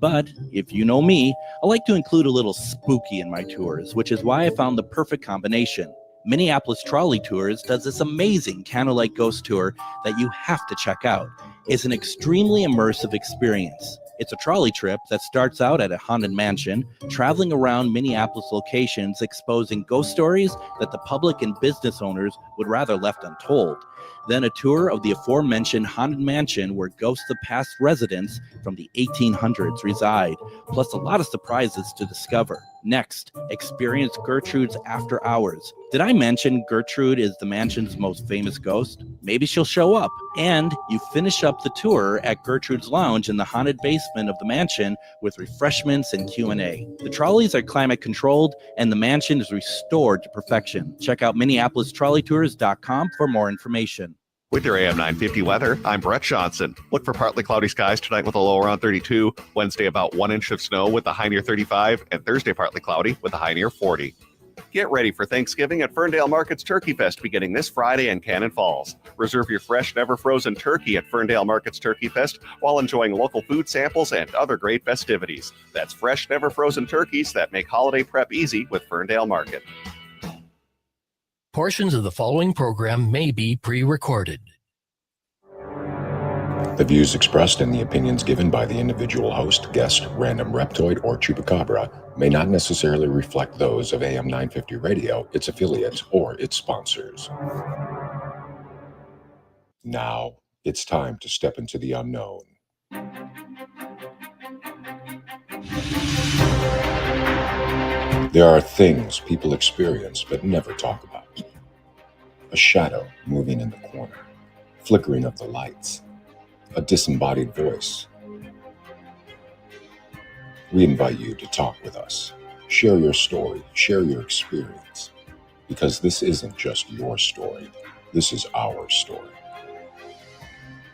But if you know me, I like to include a little spooky in my tours, which is why I found the perfect combination. Minneapolis Trolley Tours does this amazing candlelight ghost tour that you have to check out. It's an extremely immersive experience. It's a trolley trip that starts out at a haunted mansion, traveling around Minneapolis locations, exposing ghost stories that the public and business owners would rather left untold. Then a tour of the aforementioned haunted mansion where ghosts of past residents from the 1800s reside, plus a lot of surprises to discover. Next, experience Gertrude's After Hours. Did I mention Gertrude is the mansion's most famous ghost? Maybe she'll show up. And you finish up the tour at Gertrude's Lounge in the haunted basement of the mansion with refreshments and Q&A. The trolleys are climate controlled and the mansion is restored to perfection. Check out MinneapolisTrolleyTours.com for more information. With your AM 950 weather, I'm Brett Johnson. Look for partly cloudy skies tonight with a low around 32. Wednesday, about 1 inch of snow with a high near 35. And Thursday, partly cloudy with a high near 40. Get ready for Thanksgiving at Ferndale Market's Turkey Fest beginning this Friday in Cannon Falls. Reserve your fresh, never frozen turkey at Ferndale Market's Turkey Fest while enjoying local food samples and other great festivities. That's fresh, never frozen turkeys that make holiday prep easy with Ferndale Market. Portions of the following program may be pre-recorded. The views expressed and the opinions given by the individual host, guest, random reptoid, or chupacabra may not necessarily reflect those of AM 950 Radio, its affiliates, or its sponsors. Now, it's time to step into the unknown. There are things people experience but never talk about. A shadow moving in the corner, flickering of the lights, a disembodied voice. We invite you to talk with us, share your story, share your experience, because this isn't just your story, this is our story.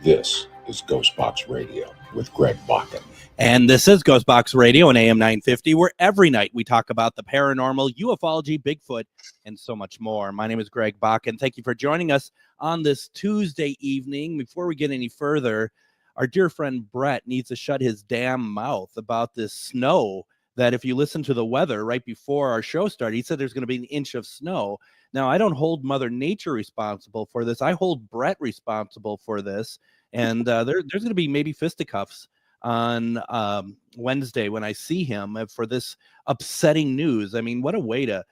This is GhostBox Radio with Greg Bakun. And this is GhostBox Radio on AM 950, where every night we talk about the paranormal, ufology, Bigfoot, and so much more. My name is Greg Bakun. Thank you for joining us on this Tuesday evening. Before we get any further, our dear friend Brett needs to shut his damn mouth about this snow that if you listen to the weather right before our show started, he said there's going to be an inch of snow. Now, I don't hold Mother Nature responsible for this. I hold Brett responsible for this. And there's going to be maybe fisticuffs on Wednesday when I see him for this upsetting news. I mean, what a way to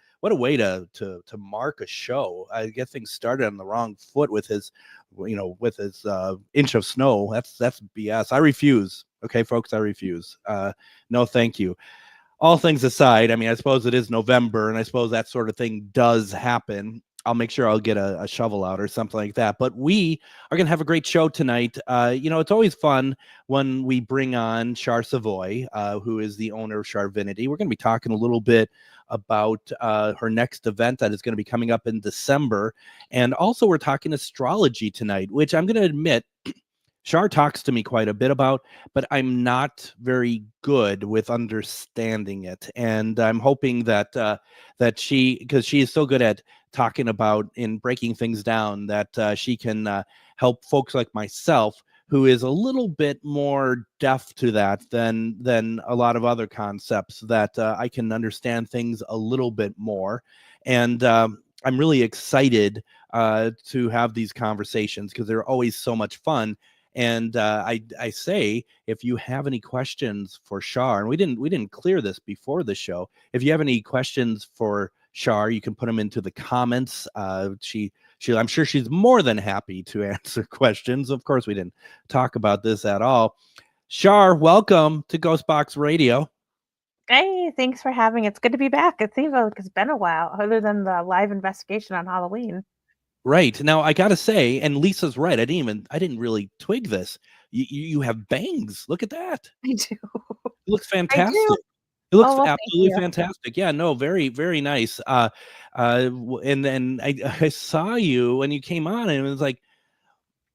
mark a show. I get things started on the wrong foot with his inch of snow. That's BS. I refuse. Okay, folks, I refuse. No, thank you. All things aside, I mean, I suppose it is November, and I suppose that sort of thing does happen. I'll make sure I'll get a shovel out or something like that. But we are going to have a great show tonight. It's always fun when we bring on Char Savoie, who is the owner of Charvinity. We're going to be talking a little bit about her next event that is going to be coming up in December. And also we're talking astrology tonight, which I'm going to admit Char talks to me quite a bit about, but I'm not very good with understanding it. And I'm hoping that because she is so good at talking about and breaking things down, that she can help folks like myself, who is a little bit more deaf to that than a lot of other concepts, that I can understand things a little bit more. And I'm really excited to have these conversations because they're always so much fun. And I say, if you have any questions for Char, and we didn't clear this before the show, if you have any questions for Char, you can put them into the comments. I'm sure she's more than happy to answer questions. Of course, we didn't talk about this at all. Char, welcome to GhostBox Radio. Hey, thanks for having me. It's good to be back. It seems like it's been a while, other than the live investigation on Halloween. Right. Now, I got to say, and Lisa's right, I didn't really twig this. You have bangs. Look at that. I do. It looks fantastic. It looks absolutely fantastic. Yeah, no, very, very nice. And then I saw you when you came on, and it was like,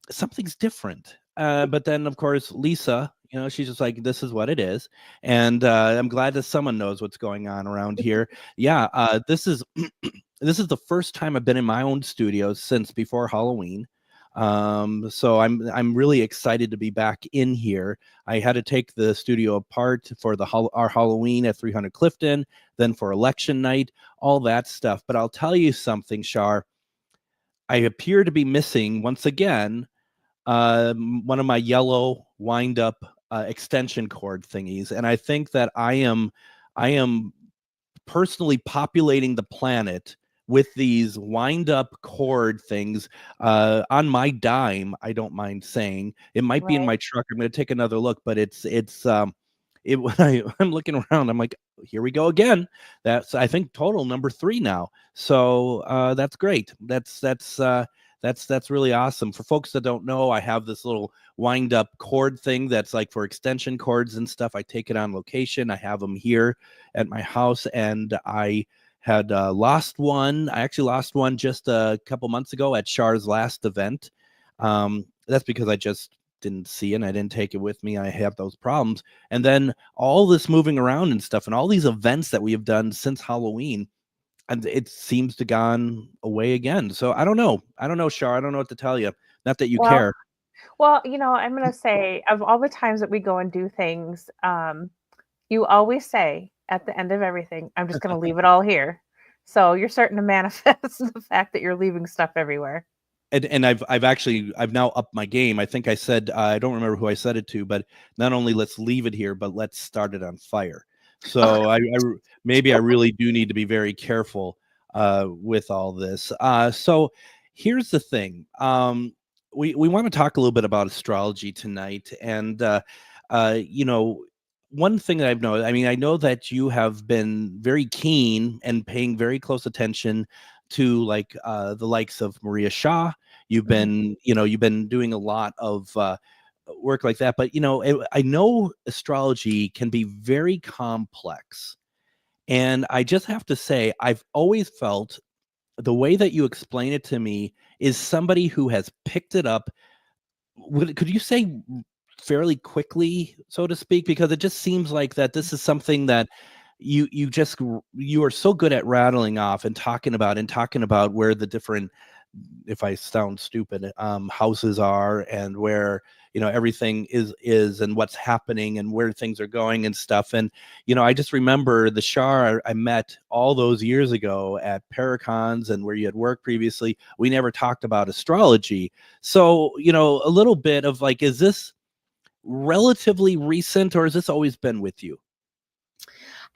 something's different. But then, of course, Lisa, she's just like, this is what it is. And I'm glad that someone knows what's going on around here. Yeah, this is the first time I've been in my own studio since before Halloween. So I'm really excited to be back in here. I had to take the studio apart for our Halloween at 300 Clifton, then for election night, all that stuff. But I'll tell you something, Char. I appear to be missing once again one of my yellow wind up extension cord thingies, and I think that I am personally populating the planet with these wind up cord things on my dime. I don't mind saying it might be in Right. my truck. I'm going to take another look, but when I'm looking around, I'm like, here we go again. That's, I think, total number 3 now. So that's great. That's really awesome. For folks that don't know, I have this little wind up cord thing that's like for extension cords and stuff. I take it on location. I have them here at my house, and I had lost one. I actually lost one just a couple months ago at Char's last event. That's because I just didn't see it and I didn't take it with me. I have those problems. And then all this moving around and stuff and all these events that we have done since Halloween, and it seems to gone away again. So I don't know, Char. I don't know what to tell you. Not that you Well, care. Well, I'm going to say, of all the times that we go and do things, you always say at the end of everything, I'm just going to leave it all here. So you're starting to manifest the fact that you're leaving stuff everywhere. And I've now upped my game. I think I said, I don't remember who I said it to, but not only let's leave it here, but let's start it on fire. So maybe I really do need to be very careful with all this. So here's the thing. We want to talk a little bit about astrology tonight. And, one thing that I've noticed, I mean, I know that you have been very keen and paying very close attention to like the likes of Maria Shaw. You've been, you've been doing a lot of work like that. But, I know astrology can be very complex. And I just have to say, I've always felt the way that you explain it to me is somebody who has picked it up. Could you say fairly quickly, so to speak? Because it just seems like that this is something that you are so good at rattling off and talking about where the different, if I sound stupid, houses are, and where everything is and what's happening and where things are going and stuff. And I just remember the Char I met all those years ago at Paracons and where you had worked previously. We never talked about astrology. So a little bit of like, is this relatively recent, or has this always been with you?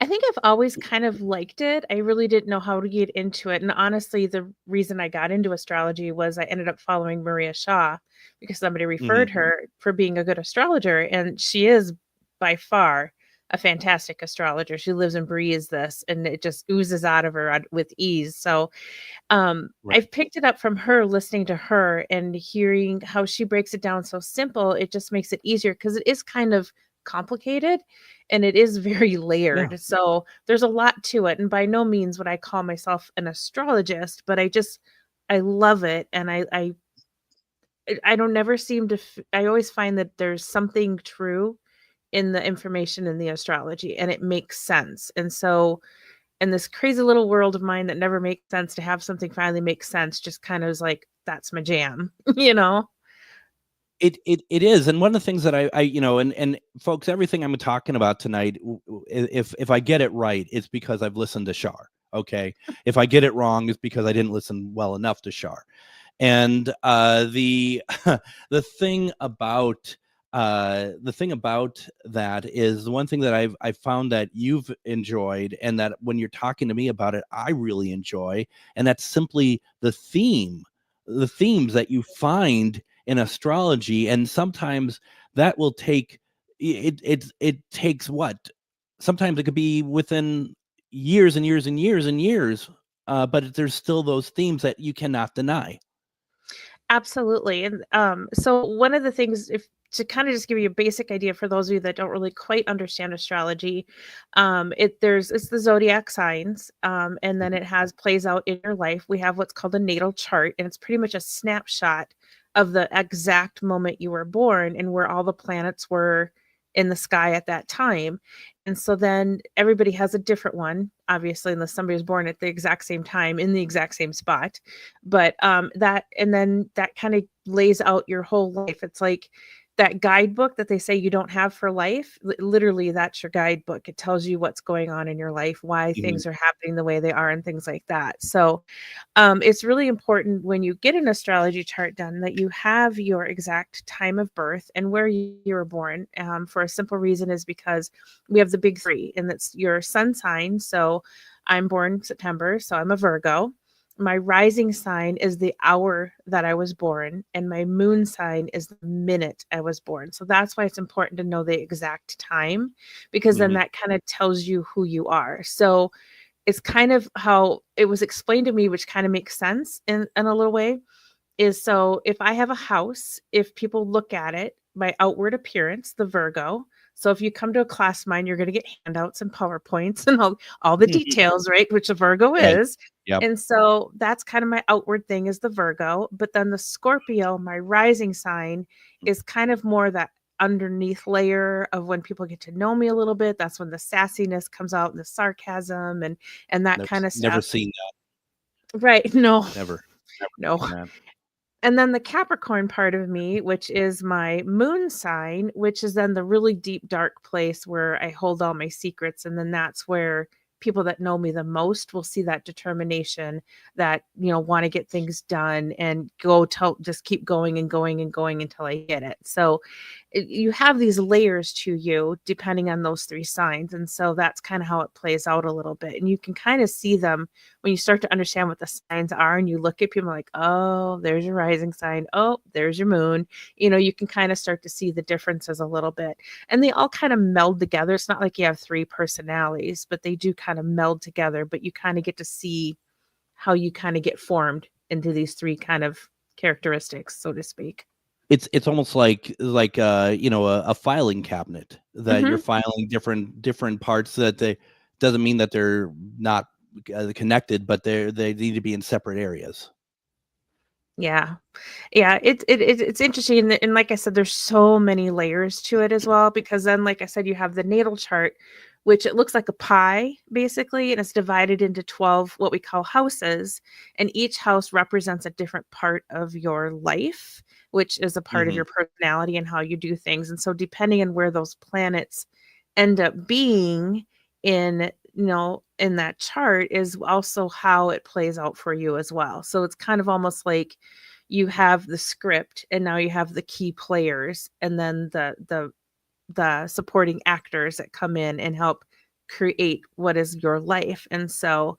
I think I've always kind of liked it. I really didn't know how to get into it. And honestly, the reason I got into astrology was I ended up following Maria Shaw because somebody referred her for being a good astrologer. And she is by far a fantastic astrologer. She lives and breathes this, and it just oozes out of her with ease. So Right. I've picked it up from her, listening to her and hearing how she breaks it down so simple. It just makes it easier because it is kind of complicated and it is very layered. Yeah. So there's a lot to it. And by no means would I call myself an astrologist, but I love it. And I don't never seem to, I always find that there's something true in the information in the astrology and it makes sense. And so in this crazy little world of mine that never makes sense, to have something finally make sense just kind of is like, that's my jam, It is, and one of the things that I and folks, everything I'm talking about tonight, if I get it right, it's because I've listened to Char. Okay, if I get it wrong, it's because I didn't listen well enough to Char. And the the thing about that is the one thing that I've found that you've enjoyed, and that when you're talking to me about it, I really enjoy, and that's simply the themes that you find in astrology. And sometimes that will take it takes what, sometimes it could be within years and years and years and years, but there's still those themes that you cannot deny. Absolutely. And so one of the things, if to kind of just give you a basic idea for those of you that don't really quite understand astrology, it's the zodiac signs, and then it plays out in your life. We have what's called a natal chart, and it's pretty much a snapshot of the exact moment you were born and where all the planets were in the sky at that time. And so then everybody has a different one, obviously, unless somebody was born at the exact same time in the exact same spot. But that, and then that kind of lays out your whole life. It's like that guidebook that they say you don't have for life. Literally, that's your guidebook. It tells you what's going on in your life, why things are happening the way they are, and things like that. So it's really important when you get an astrology chart done that you have your exact time of birth and where you were born. For a simple reason is because we have the big three, and that's your sun sign. So I'm born September, so I'm a Virgo. My rising sign is the hour that I was born, and my moon sign is the minute I was born. So that's why it's important to know the exact time, because then that kind of tells you who you are. So it's kind of how it was explained to me, which kind of makes sense in a little way, is so if I have a house, if people look at it, my outward appearance, the Virgo. So if you come to a class of mine, you're going to get handouts and PowerPoints and all the details, right? Which a Virgo Right. is. Yep. And so that's kind of my outward thing is the Virgo. But then the Scorpio, my rising sign, is kind of more that underneath layer of when people get to know me a little bit. That's when the sassiness comes out and the sarcasm and that kind of stuff. Never seen that. Right. No. Never No. seen that. And then the Capricorn part of me, which is my moon sign, which is then the really deep, dark place where I hold all my secrets. And then that's where people that know me the most will see that determination that, want to get things done and just keep going and going and going until I get it. So you have these layers to you depending on those three signs. And so that's kind of how it plays out a little bit. And you can kind of see them when you start to understand what the signs are and you look at people like, oh, there's your rising sign. Oh, there's your moon. You can kind of start to see the differences a little bit. And they all kind of meld together. It's not like you have three personalities, but they do kind of meld together. But you kind of get to see how you kind of get formed into these three kind of characteristics, so to speak. It's almost like a filing cabinet that you're filing different parts that doesn't mean that they're not connected, but they need to be in separate areas. Yeah. It's interesting, and like I said, there's so many layers to it as well, because then, like I said, you have the natal chart, which it looks like a pie basically, and it's divided into 12 what we call houses, and each house represents a different part of your life, which is a part of your personality and how you do things. And so depending on where those planets end up being in that chart is also how it plays out for you as well. So it's kind of almost like you have the script and now you have the key players and then the supporting actors that come in and help create what is your life. And so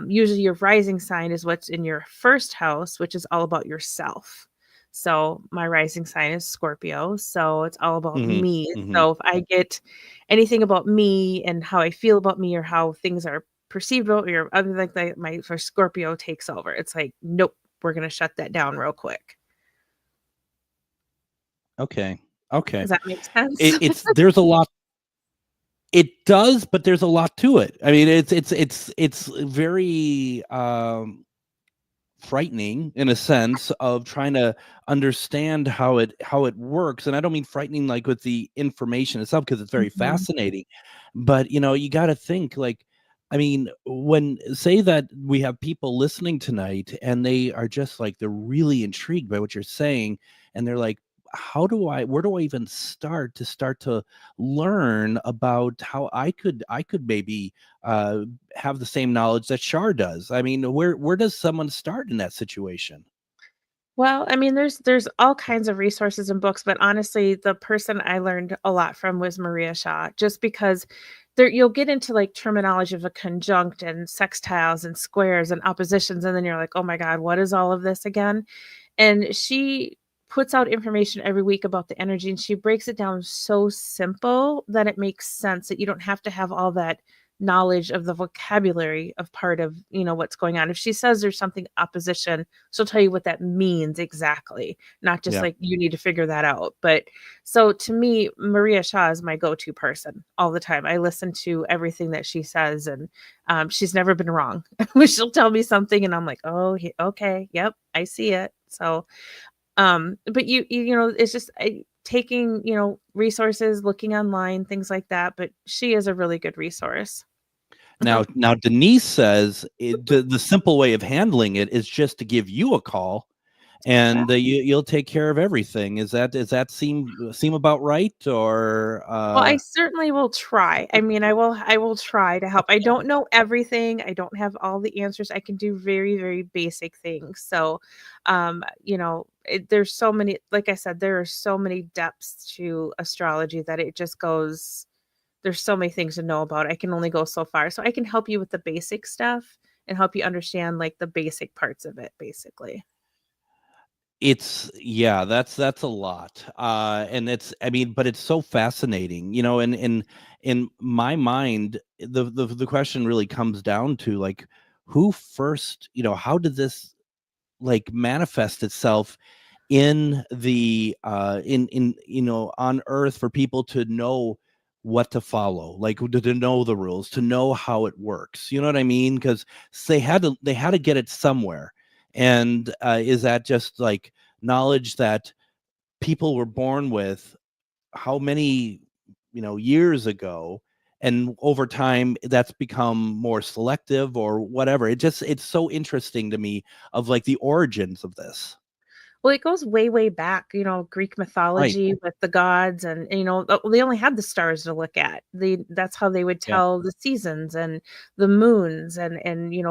usually your rising sign is what's in your first house, which is all about yourself. So my rising sign is Scorpio. So it's all about me. So if I get anything about me and how I feel about me or how things are perceived about me or other like that, my Scorpio takes over. It's like, nope, we're going to shut that down real quick. Okay. Does that make sense? There's a lot. It does, but there's a lot to it. I mean, it's very frightening in a sense of trying to understand how it works. And I don't mean frightening like with the information itself, because it's very fascinating. But you got to think like, I mean, when say that we have people listening tonight and they are just like, they're really intrigued by what you're saying. And they're like, where do I even start to learn about how I could maybe have the same knowledge that Char does? I mean, where does someone start in that situation? Well, I mean, there's all kinds of resources and books, but honestly, the person I learned a lot from was Maria Shaw, just because you'll get into like terminology of a conjunct and sextiles and squares and oppositions, and then you're like, oh my God, what is all of this again? And she puts out information every week about the energy, and she breaks it down so simple that it makes sense, that you don't have to have all that knowledge of the vocabulary of part of what's going on. If she says there's something opposition, she'll tell you what that means exactly, not just like you need to figure that out. But so to me, Maria Shaw is my go-to person all the time. I listen to everything that she says, and she's never been wrong. She'll tell me something and I'm like, oh, okay, yep, I see it. So but it's just taking, resources, looking online, things like that. But she is a really good resource. Now Denise says the simple way of handling it is just to give you a call, and you'll take care of everything. Does that seem about right? Or well, I certainly will try. I mean, I will try to help. I don't know everything. I don't have all the answers. I can do very, very basic things. So, there's so many, like I said, there are so many depths to astrology that it just goes, there's so many things to know about. I can only go so far. So I can help you with the basic stuff and help you understand like the basic parts of it, basically. That's a lot. And but it's so fascinating, and in my mind, the question really comes down to like, who first, how did this like manifest itself in the in on Earth for people to know what to follow, like to know the rules, to know how it works, you know what I mean? Because they had to get it somewhere. And is that just like knowledge that people were born with how many years ago, and over time that's become more selective or whatever? It's so interesting to me of like the origins of this. Well, it goes way, way back, Greek Right. mythology with the gods, and they only had the stars to look at. That's how they would Yeah. tell the seasons and the moons, and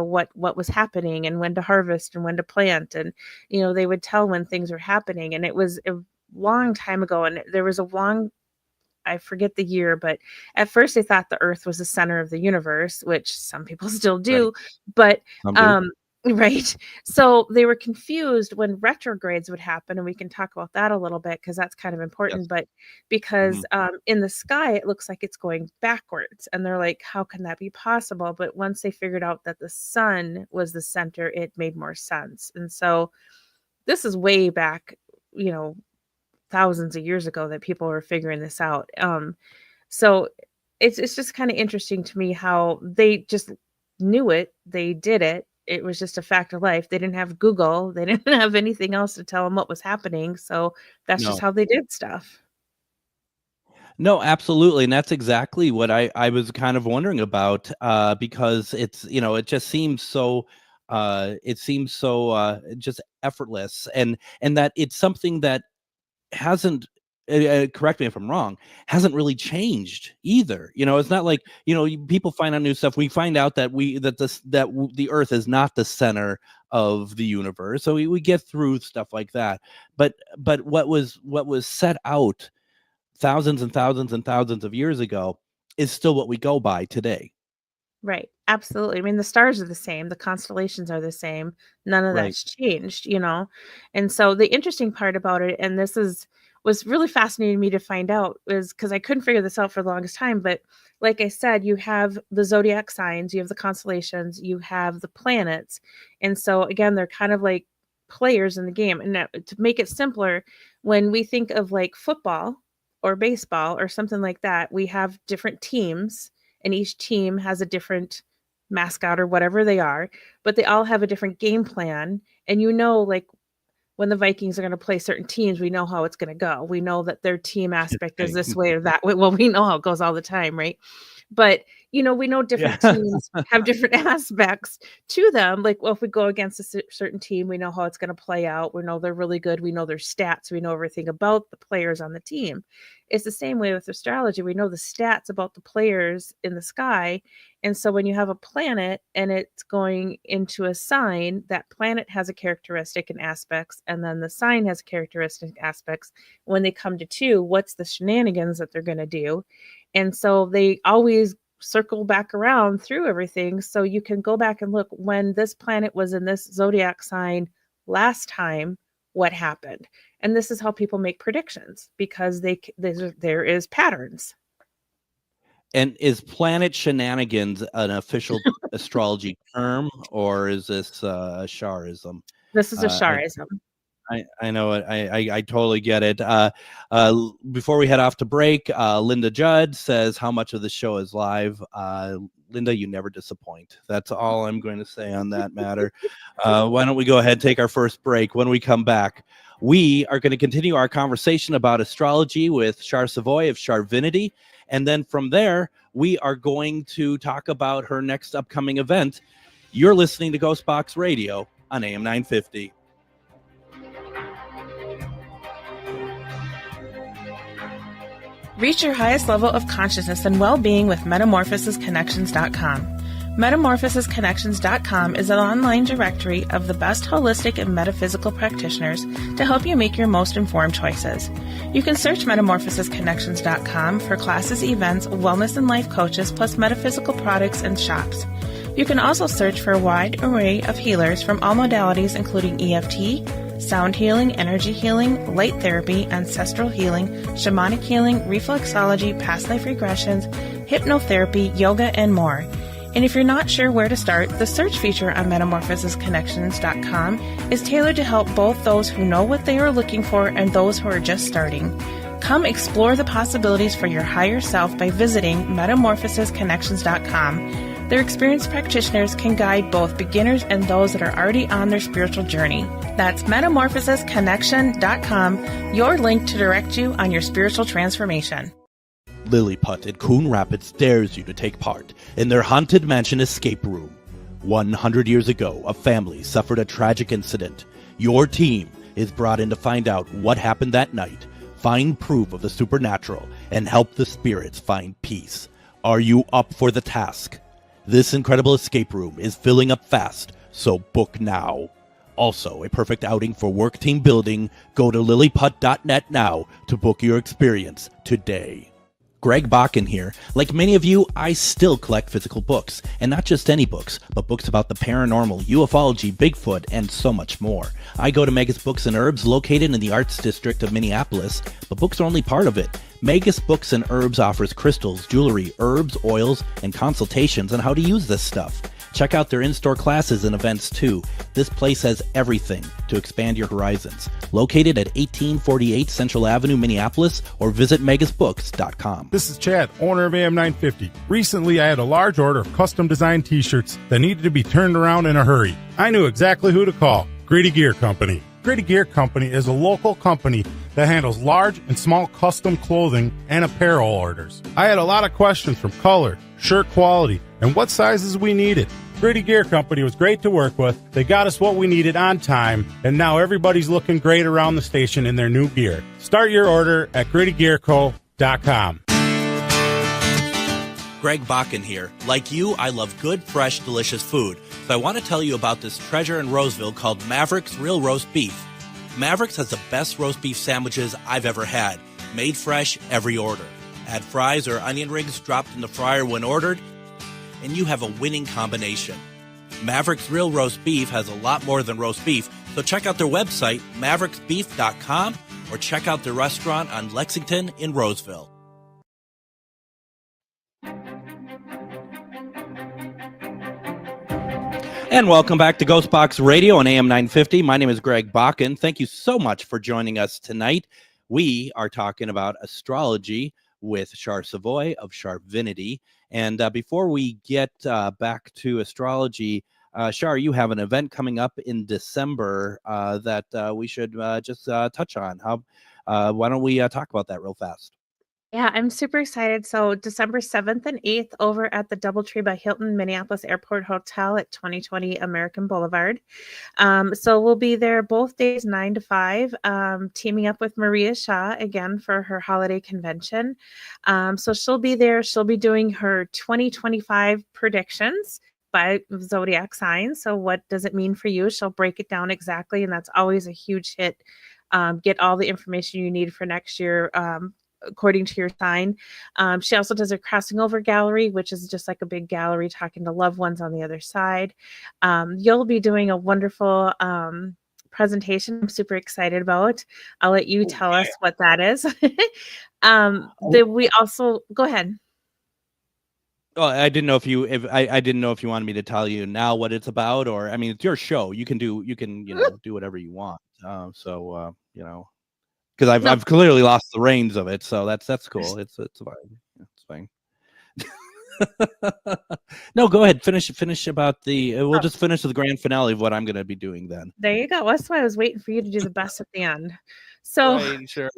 what was happening, and when to harvest and when to plant, and they would tell when things were happening. And it was a long time ago, and there was a long, I forget the year, but at first they thought the Earth was the center of the universe, which some people still do. Right. But Some do. right. So they were confused when retrogrades would happen, and we can talk about that a little bit because that's kind of important. Yes. But because in the sky it looks like it's going backwards, and they're like, how can that be possible? But once they figured out that the sun was the center, it made more sense. And so this is way back, thousands of years ago that people were figuring this out. So it's just kind of interesting to me how they just knew it, they did it. It was just a fact of life. They didn't have Google, they didn't have anything else to tell them what was happening. So that's just No. how they did stuff. No, absolutely. And that's exactly what I was kind of wondering about, because it's, it just seems so, just effortless, and that it's something that hasn't, correct me if I'm wrong, hasn't really changed either. It's not like, people find out new stuff. We find out that the Earth is not the center of the universe. So we get through stuff like that. But what was set out thousands and thousands and thousands of years ago is still what we go by today. Right. Absolutely. I mean, the stars are the same, the constellations are the same. None of Right. that's changed. And so the interesting part about it, and was really fascinating to me to find out, is because I couldn't figure this out for the longest time. But like I said, you have the zodiac signs, you have the constellations, you have the planets. And so again, they're kind of like players in the game. And to make it simpler, when we think of like football or baseball or something like that, we have different teams, and each team has a different mascot or whatever they are, but they all have a different game plan. And like when the Vikings are going to play certain teams, we know how it's going to go. We know that their team aspect is this way or that way. Well, we know how it goes all the time, right? But we know different teams have different aspects to them. Like, well, if we go against a certain team, we know how it's going to play out. We know they're really good. We know their stats. We know everything about the players on the team. It's the same way with astrology. We know the stats about the players in the sky. And so when you have a planet and it's going into a sign, that planet has a characteristic and aspects, and then the sign has characteristic aspects. When they come to two, what's the shenanigans that they're going to do? And so they always circle back around through everything. So you can go back and look, when this planet was in this zodiac sign last time, what happened? And this is how people make predictions, because there is patterns. And is planet shenanigans an official astrology term, or is this a charism? This is a charism. I know it. I totally get it. Before we head off to break, Linda Judd says, how much of the show is live? Linda, you never disappoint. That's all I'm going to say on that matter. Why don't we go ahead and take our first break? When we come back, We are going to continue our conversation about astrology with Char Savoie of Charvinity. And then from there, we are going to talk about her next upcoming event. You're listening to GhostBox Radio on AM 950. Reach your highest level of consciousness and well-being with metamorphosisconnections.com. Metamorphosisconnections.com is an online directory of the best holistic and metaphysical practitioners to help you make your most informed choices. You can search metamorphosisconnections.com for classes, events, wellness and life coaches, plus metaphysical products and shops. You can also search for a wide array of healers from all modalities, including EFT, sound healing, energy healing, light therapy, ancestral healing, shamanic healing, reflexology, past life regressions, hypnotherapy, yoga, and more. And if you're not sure where to start, the search feature on metamorphosisconnections.com is tailored to help both those who know what they are looking for and those who are just starting. Come explore the possibilities for your higher self by visiting metamorphosisconnections.com. Their experienced practitioners can guide both beginners and those that are already on their spiritual journey. That's metamorphosisconnection.com, your link to direct you on your spiritual transformation. Lilliput in Coon Rapids dares you to take part in their Haunted Mansion escape room. 100 years ago, a family suffered a tragic incident. Your team is brought in to find out what happened that night, find proof of the supernatural, and help the spirits find peace. Are you up for the task? This incredible escape room is filling up fast, so book now. Also, a perfect outing for work team building. Go to lilliput.net now to book your experience today. Greg Bakun here. Like many of you, I still collect physical books, and not just any books, but books about the paranormal, ufology, Bigfoot, and so much more. I go to Megas Books and Herbs, located in the Arts District of Minneapolis, but books are only part of it. Megas Books and Herbs offers crystals, jewelry, herbs, oils, and consultations on how to use this stuff. Check out their in-store classes and events too. This place has everything to expand your horizons. Located at 1848 Central Avenue, Minneapolis, or visit megasbooks.com. This is Chad, owner of AM 950. Recently, I had a large order of custom designed t-shirts that needed to be turned around in a hurry. I knew exactly who to call. Grady Gear Company. Grady Gear Company is a local company that handles large and small custom clothing and apparel orders. I had a lot of questions from color, shirt quality, and what sizes we needed. Grady Gear Company was great to work with. They got us what we needed on time, and now everybody's looking great around the station in their new gear. Start your order at GradyGearCo.com. Greg Bakun here. Like you, I love good, fresh, delicious food. So I want to tell you about this treasure in Roseville called Maverick's Real Roast Beef. Maverick's has the best roast beef sandwiches I've ever had. Made fresh every order. Add fries or onion rings dropped in the fryer when ordered, and you have a winning combination. Maverick's Real Roast Beef has a lot more than roast beef, so check out their website, mavericksbeef.com, or check out their restaurant on Lexington in Roseville. And welcome back to GhostBox Radio on AM 950. My name is Greg Bakun. Thank you so much for joining us tonight. We are talking about astrology with Char Savoie of Charvinity. And before we get back to astrology, Char, you have an event coming up in December that we should just touch on. Why don't we talk about that real fast? Yeah, I'm super excited. So December 7th and 8th over at the Doubletree by Hilton Minneapolis Airport Hotel at 2020 American Boulevard. So we'll be there both days, 9 to 5, teaming up with Maria Shaw again for her holiday convention. So she'll be there. She'll be doing her 2025 predictions by zodiac signs. So what does it mean for you? She'll break it down exactly. And that's always a huge hit. Get all the information you need for next year. According to your sign. She also does a crossing over gallery, which is just like a big gallery talking to loved ones on the other side. You'll be doing a wonderful presentation I'm super excited about. I'll let you tell us what that is. We also go ahead. Well, I didn't know if you wanted me to tell you now what it's about, or I mean, it's your show. You can do do whatever you want. Because I've clearly lost the reins of it, so that's cool. It's fine. It's fine. No, go ahead. Finish about the. We'll Oh. just finish with the grand finale of what I'm going to be doing then. There you go. That's why I was waiting for you to do the best at the end. So, Right, sure.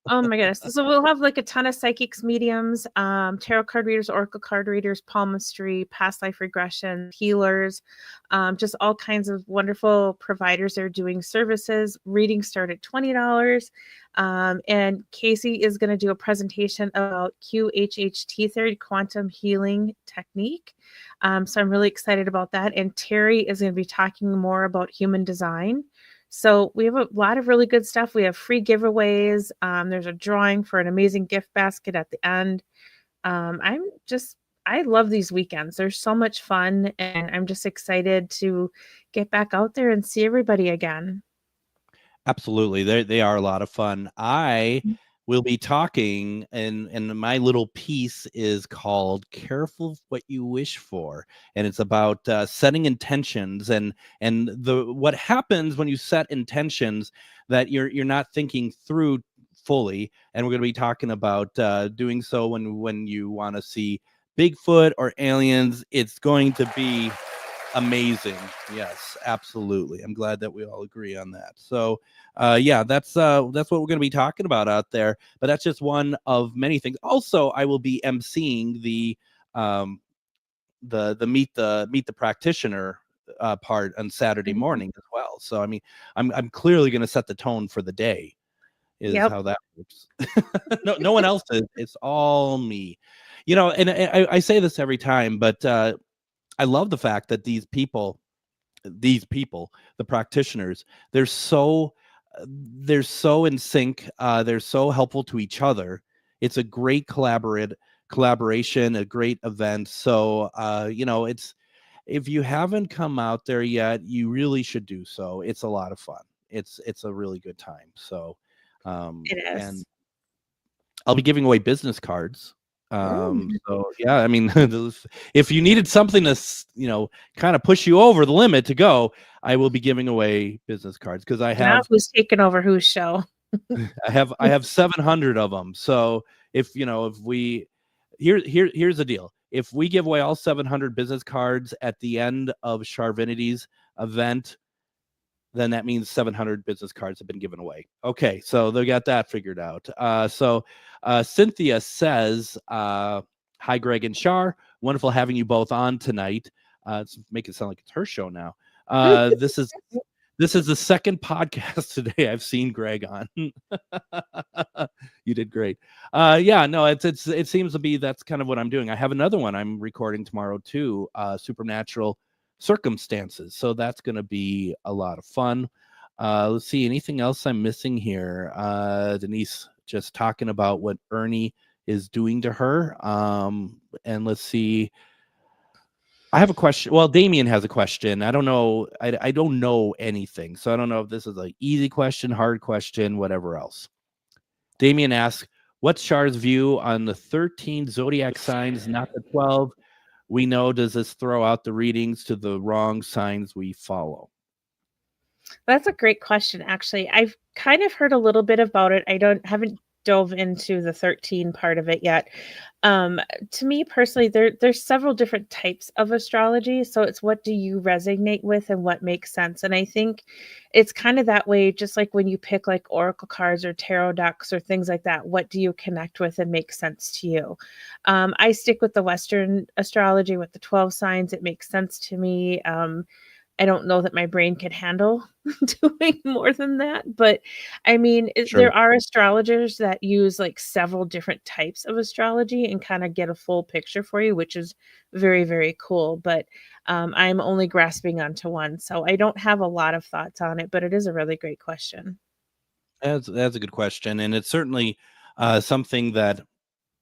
oh my goodness. So we'll have like a ton of psychics, mediums, tarot card readers, oracle card readers, palmistry, past life regression, healers, just all kinds of wonderful providers that are doing services. Readings start at $20. And Casey is going to do a presentation about QHHT theory, quantum healing technique. So I'm really excited about that. And Terry is going to be talking more about human design. So we have a lot of really good stuff. We have free giveaways. There's a drawing for an amazing gift basket at the end. I love these weekends. They're so much fun, and I'm just excited to get back out there and see everybody again. Absolutely. They are a lot of fun. I will be talking, and my little piece is called Careful What You Wish For. And it's about setting intentions and what happens when you set intentions that you're not thinking through fully. And we're going to be talking about doing so when you want to see Bigfoot or aliens. It's going to be amazing. Yes, absolutely. I'm glad that we all agree on that. So yeah, that's what we're going to be talking about out there, but that's just one of many things. Also, I will be emceeing the meet the practitioner part on Saturday morning as well. So I mean, I'm clearly going to set the tone for the day, is how that works. No one else is. It's all me, and I say this every time, but I love the fact that these people, the practitioners, they're so in sync. They're so helpful to each other. It's a great collaboration, a great event. So, it's, if you haven't come out there yet, you really should do so. It's a lot of fun. It's a really good time. So, It is. and I'll be giving away business cards. So yeah, I mean, if you needed something to, kind of push you over the limit to go, I will be giving away business cards because I have. Now who's taking over whose show? I have 700 of them. So if we here's the deal. If we give away all 700 business cards at the end of Charvinity's event, then that means 700 business cards have been given away. Okay, so they got that figured out. So Cynthia says, hi, Greg and Char. Wonderful having you both on tonight. It's make it sound like it's her show now. This is the second podcast today I've seen Greg on. You did great. Yeah, no, it seems to be that's kind of what I'm doing. I have another one I'm recording tomorrow too, Supernatural Circumstances. So that's going to be a lot of fun. Let's see, anything else I'm missing here? Denise just talking about what Ernie is doing to her. And let's see. I have a question. Well, Damien has a question. I don't know. I don't know anything. So I don't know if this is an easy question, hard question, whatever else. Damien asks, what's Char's view on the 13 zodiac signs, not the 12? We know, does this throw out the readings to the wrong signs we follow? That's a great question, actually. I've kind of heard a little bit about it. Haven't dove into the 13 part of it yet. To me personally, there's several different types of astrology. So it's what do you resonate with and what makes sense. And I think it's kind of that way, just like when you pick like oracle cards or tarot decks or things like that, what do you connect with and make sense to you? I stick with the Western astrology with the 12 signs. It makes sense to me. I don't know that my brain can handle doing more than that, but I mean, Sure. there are astrologers that use like several different types of astrology and kind of get a full picture for you, which is very, very cool. But I'm only grasping onto one, so I don't have a lot of thoughts on it, but it is a really great question. That's a good question. And it's certainly something that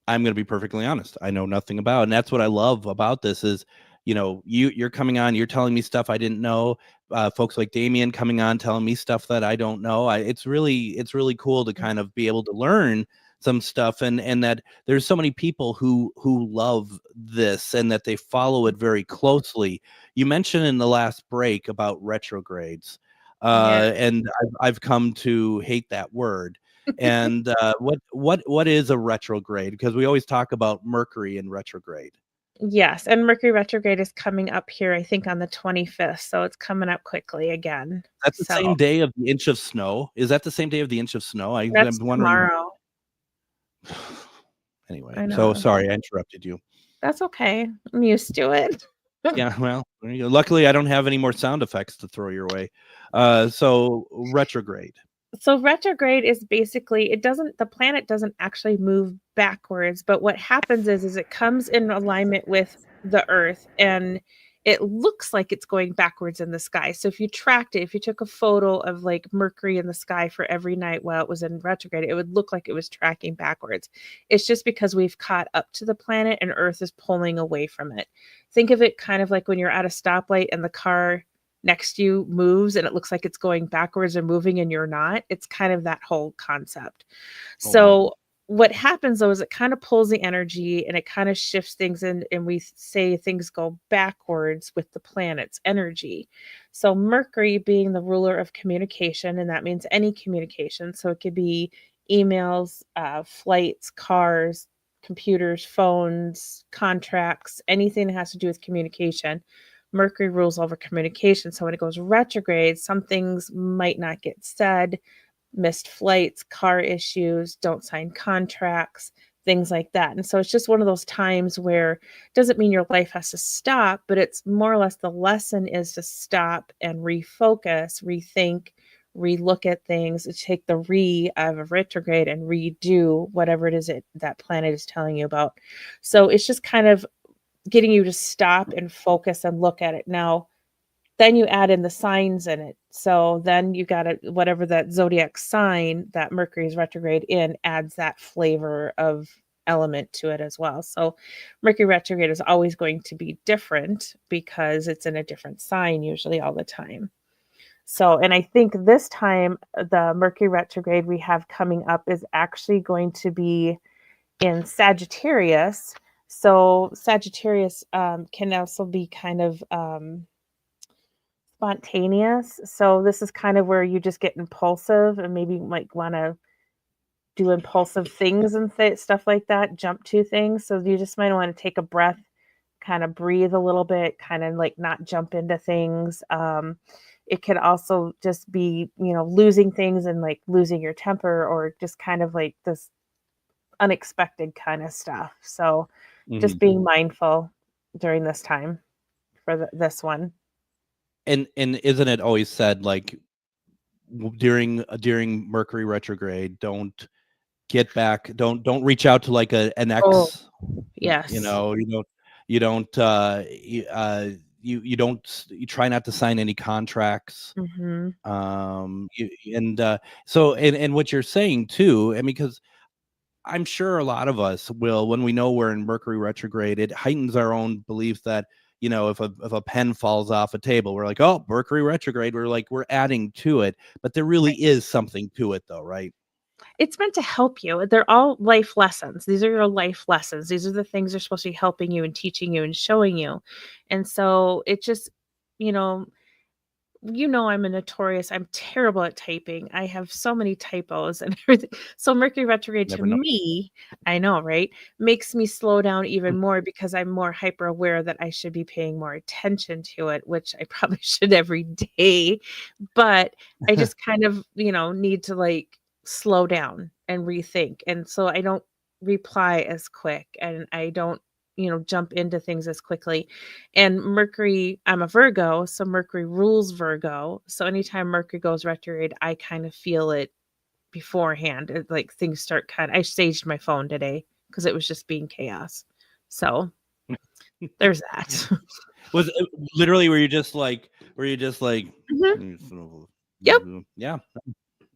I'm going to be perfectly honest, I know nothing about. And that's what I love about this is, you're coming on, you're telling me stuff I didn't know. Folks like Damien coming on, telling me stuff that I don't know. It's really cool to kind of be able to learn some stuff, and that there's so many people who love this and that they follow it very closely. You mentioned in the last break about retrogrades, and I've come to hate that word. And what is a retrograde? Because we always talk about Mercury in retrograde. Yes, and Mercury retrograde is coming up here, I think, on the 25th, so it's coming up quickly again. That's the So same day of the inch of snow. Is that the same day of the inch of snow? I'm that's wondering. tomorrow. Anyway, I so know. sorry I interrupted you. That's okay. I'm used to it. Yeah, well, luckily I don't have any more sound effects to throw your way. So retrograde. So retrograde is basically the planet doesn't actually move backwards, but what happens is it comes in alignment with the Earth, and it looks like it's going backwards in the sky. So if you tracked it, if you took a photo of like Mercury in the sky for every night while it was in retrograde, it would look like it was tracking backwards. It's just because we've caught up to the planet and Earth is pulling away from it. Think of it kind of like when you're at a stoplight and the car next to you moves and it looks like it's going backwards and moving and you're not. It's kind of that whole concept. Oh, So wow. what happens though is it kind of pulls the energy and it kind of shifts things in, and we say things go backwards with the planet's energy. So Mercury being the ruler of communication, and that means any communication. So it could be emails, flights, cars, computers, phones, contracts, anything that has to do with communication. Mercury rules over communication. So when it goes retrograde, some things might not get said, missed flights, car issues, don't sign contracts, things like that. And so it's just one of those times where it doesn't mean your life has to stop, but it's more or less the lesson is to stop and refocus, rethink, relook at things, take the re out of retrograde and redo whatever it is that planet is telling you about. So it's just kind of getting you to stop and focus and look at it. Now, then you add in the signs in it. So then you got whatever that zodiac sign that Mercury is retrograde in adds that flavor of element to it as well. So Mercury retrograde is always going to be different because it's in a different sign usually all the time. So, and I think this time the Mercury retrograde we have coming up is actually going to be in Sagittarius. So Sagittarius can also be kind of spontaneous. So this is kind of where you just get impulsive and maybe might want to do impulsive things and stuff like that, jump to things. So you just might want to take a breath, kind of breathe a little bit, kind of like not jump into things. It could also just be, losing things and like losing your temper or just kind of like this unexpected kind of stuff. So just being mindful during this time for this one. And isn't it always said like during Mercury retrograde, don't get back, don't reach out to like an ex. Oh, yes. You try not to sign any contracts. So what you're saying too, I mean, because I'm sure a lot of us will, when we know we're in Mercury retrograde, it heightens our own belief that, if a pen falls off a table, we're like, oh, Mercury retrograde. We're adding to it, but there really is something to it though, right? It's meant to help you. They're all life lessons. These are your life lessons. These are the things they're supposed to be helping you and teaching you and showing you. And so it just, I'm terrible at typing. I have so many typos and everything. So Mercury retrograde to me, I know, right? Makes me slow down even more because I'm more hyper aware that I should be paying more attention to it, which I probably should every day. But I just kind of, need to like slow down and rethink. And so I don't reply as quick and I don't jump into things as quickly. And Mercury, I'm a Virgo, so Mercury rules Virgo. So anytime Mercury goes retrograde, I kind of feel it beforehand. It, like things start I saged my phone today because it was just being chaos. So there's that. Was it literally were you just like Mm-hmm. Yep. Yeah.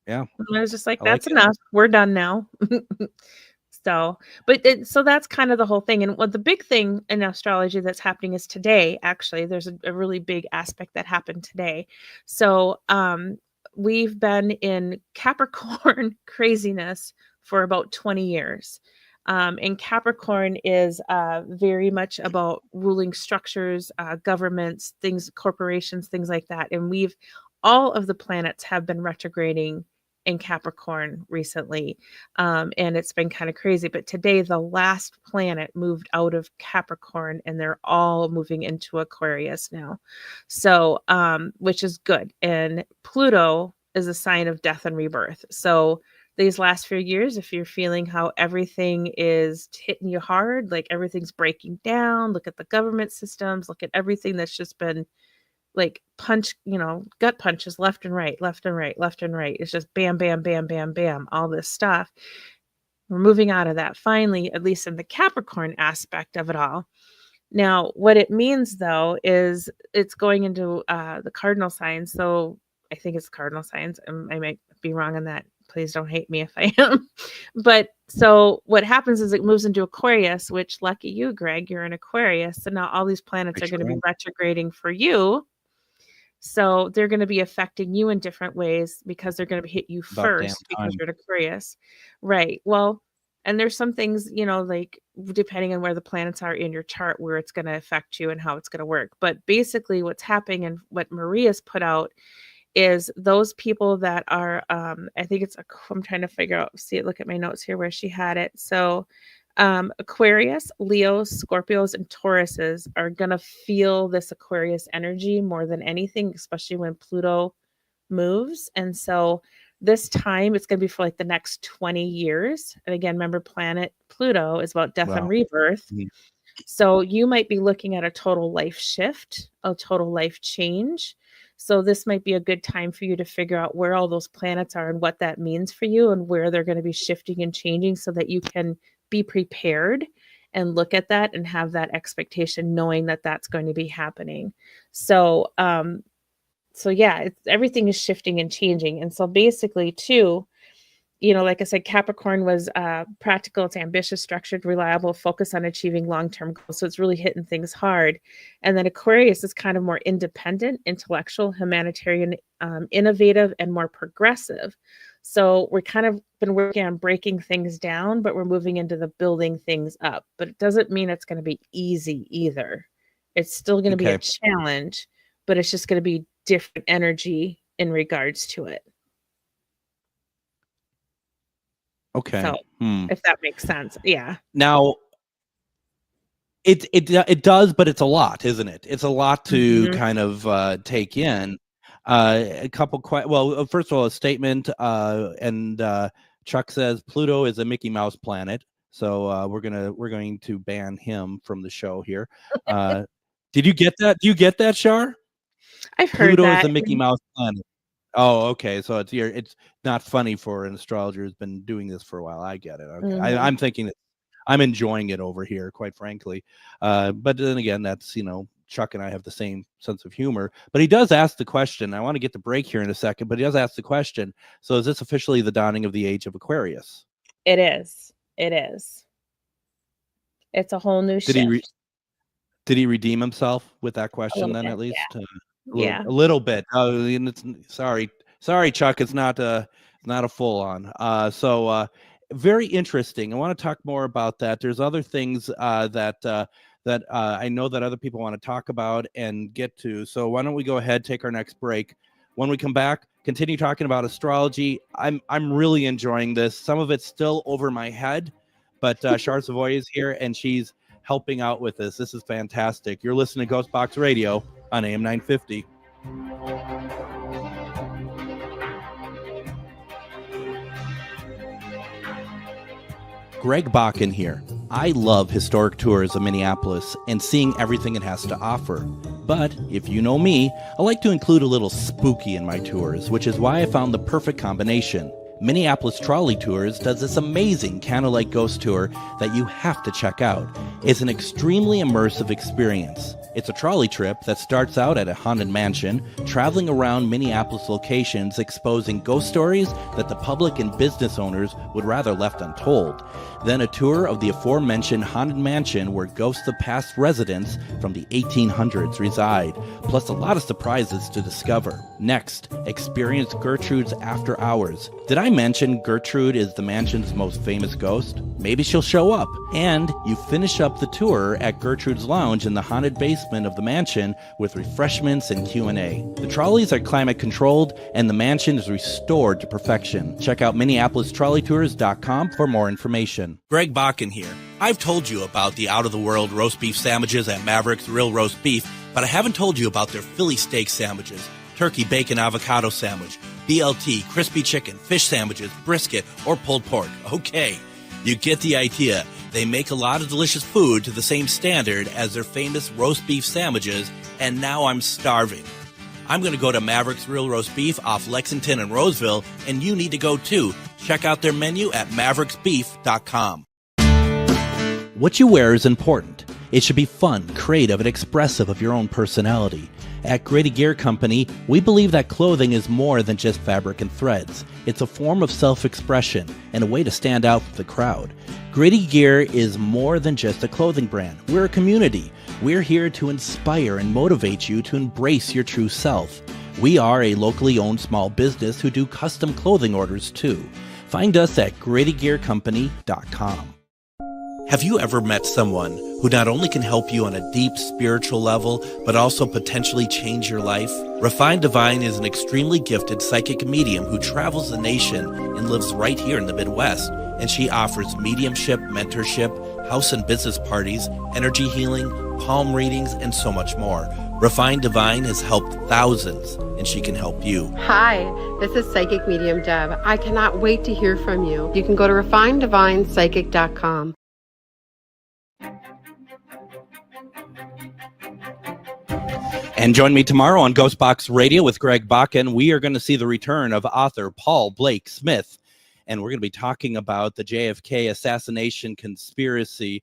I was just like, that's enough. We're done now. So that's kind of the whole thing. And what the big thing in astrology that's happening is today, actually, there's a really big aspect that happened today. So we've been in Capricorn craziness for about 20 years. And Capricorn is very much about ruling structures, governments, things, corporations, things like that. And all of the planets have been retrograding in Capricorn recently. And it's been kind of crazy. But today, the last planet moved out of Capricorn and they're all moving into Aquarius now. So, which is good. And Pluto is a sign of death and rebirth. So these last few years, if you're feeling how everything is hitting you hard, like everything's breaking down, look at the government systems, look at everything that's just been like gut punches left and right, left and right, left and right. It's just bam, bam, bam, bam, bam, all this stuff. We're moving out of that finally, at least in the Capricorn aspect of it all. Now, what it means though, is it's going into the cardinal signs. So I think it's cardinal signs. I might be wrong on that. Please don't hate me if I am. But so what happens is it moves into Aquarius, which lucky you, Greg, you're in Aquarius. So now all these planets are going to be retrograding for you. So they're going to be affecting you in different ways because they're going to hit you first because you're in Aquarius. Right. Well, and there's some things, like depending on where the planets are in your chart, where it's going to affect you and how it's going to work. But basically what's happening and what Maria's put out is those people that are, I think I'm trying to figure out, look at my notes here where she had it. So Aquarius, Leos, Scorpios, and Tauruses are going to feel this Aquarius energy more than anything, especially when Pluto moves. And so this time it's going to be for like the next 20 years. And again, remember planet Pluto is about death and rebirth. Mm-hmm. So you might be looking at a total life shift, a total life change. So this might be a good time for you to figure out where all those planets are and what that means for you and where they're going to be shifting and changing so that you can be prepared and look at that and have that expectation, knowing that that's going to be happening. So, everything is shifting and changing. And so basically too, like I said, Capricorn was practical, it's ambitious, structured, reliable, focused on achieving long-term goals. So it's really hitting things hard. And then Aquarius is kind of more independent, intellectual, humanitarian, innovative, and more progressive. So we're kind of been working on breaking things down, but we're moving into the building things up. But it doesn't mean it's going to be easy either. It's still going to be a challenge, but it's just going to be different energy in regards to it. Okay. So, if that makes sense. Yeah. Now, it does, but it's a lot, isn't it? It's a lot to kind of take in. A couple first of all, a statement, and Chuck says Pluto is a Mickey Mouse planet, so we're going to ban him from the show here. Did you get that? Do you get that, Char? I've heard Pluto that. is a Mickey Mouse planet. Oh, okay. So it's not funny for an astrologer who's been doing this for a while. I get it. Okay. I'm thinking that I'm enjoying it over here, quite frankly. But then again, that's, Chuck and I have the same sense of humor. But he does ask the question. I want to get the break here in a second, but he does ask the question. So is this officially the dawning of the age of Aquarius? It is. It is. It's a whole new shift. Did he redeem himself with that question then, at least? Yeah. A little bit. Sorry, Chuck. It's not a full on. So very interesting. I want to talk more about that. There's other things that I know that other people want to talk about and get to. So why don't we go ahead, take our next break? When we come back, continue talking about astrology. I'm really enjoying this. Some of it's still over my head, but Char Savoie is here and she's helping out with this. This is fantastic. You're listening to GhostBox Radio on AM 950. Greg Bakun here. I love historic tours of Minneapolis and seeing everything it has to offer. But if you know me, I like to include a little spooky in my tours, which is why I found the perfect combination. Minneapolis Trolley Tours does this amazing candlelight ghost tour that you have to check out. It's an extremely immersive experience. It's a trolley trip that starts out at a haunted mansion, traveling around Minneapolis locations exposing ghost stories that the public and business owners would rather left untold. Then a tour of the aforementioned haunted mansion where ghosts of past residents from the 1800s reside, plus a lot of surprises to discover. Next, experience Gertrude's After Hours. Did I mention Gertrude is the mansion's most famous ghost? maybe she'll show up. And you finish up the tour at Gertrude's Lounge in the haunted basement of the mansion with refreshments and Q&A. The trolleys are climate controlled and the mansion is restored to perfection. Check out MinneapolisTrolleyTours.com for more information. Greg Bakun here. I've told you about the out-of-the-world roast beef sandwiches at Maverick's Real Roast Beef, but I haven't told you about their Philly steak sandwiches, turkey bacon avocado sandwich, BLT, crispy chicken, fish sandwiches, brisket, or pulled pork. Okay, you get the idea. They make a lot of delicious food to the same standard as their famous roast beef sandwiches, and now I'm starving. I'm going to go to Maverick's Real Roast Beef off Lexington and Roseville, and you need to go too. Check out their menu at mavericksbeef.com. What you wear is important. It should be fun, creative, and expressive of your own personality. At Grady Gear Company, we believe that clothing is more than just fabric and threads. It's a form of self-expression and a way to stand out from the crowd. Grady Gear is more than just a clothing brand. We're a community. We're here to inspire and motivate you to embrace your true self. We are a locally owned small business who do custom clothing orders too. Find us at GradyGearCompany.com. Have you ever met someone who not only can help you on a deep spiritual level, but also potentially change your life? Refined Divine is an extremely gifted psychic medium who travels the nation and lives right here in the Midwest. And she offers mediumship, mentorship, house and business parties, energy healing, palm readings, and so much more. Refined Divine has helped thousands, and she can help you. Hi, this is Psychic Medium Deb. I cannot wait to hear from you. You can go to refineddivinepsychic.com. And join me tomorrow on GhostBox Radio with Greg Bakun. We are going to see the return of author Paul Blake Smith, and we're going to be talking about the JFK assassination conspiracy.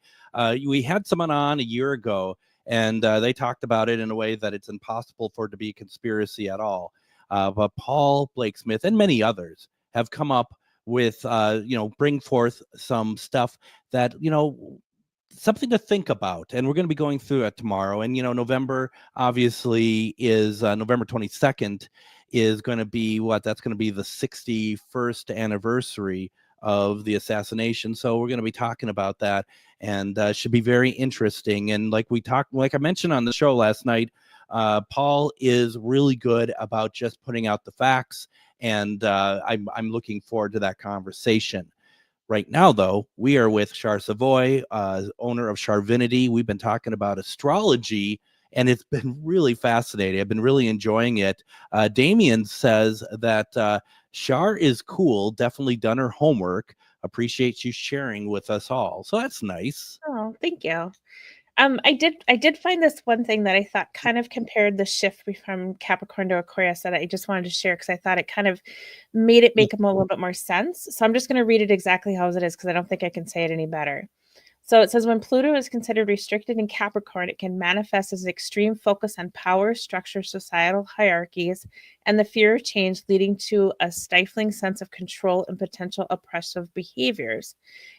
We had someone on a year ago, and they talked about it in a way that it's impossible for it to be a conspiracy at all. But Paul Blake Smith and many others have come up with, bring forth some stuff that, something to think about, and we're going to be going through it tomorrow. And November obviously is November 22nd is going to be that's going to be the 61st anniversary of the assassination. So we're going to be talking about that, and should be very interesting. And like I mentioned on the show last night, Paul is really good about just putting out the facts, and I'm looking forward to that conversation. Right now, though, we are with Char Savoie, owner of Charvinity. We've been talking about astrology, and it's been really fascinating. I've been really enjoying it. Damien says that Char is cool, definitely done her homework. Appreciates you sharing with us all. So that's nice. Oh, thank you. I did find this one thing that I thought kind of compared the shift from Capricorn to Aquarius that I just wanted to share, because I thought it kind of made it make a little bit more sense. So I'm just going to read it exactly how it is, because I don't think I can say it any better. So it says, when Pluto is considered restricted in Capricorn, it can manifest as an extreme focus on power, structure, societal hierarchies, and the fear of change, leading to a stifling sense of control and potential oppressive behaviors.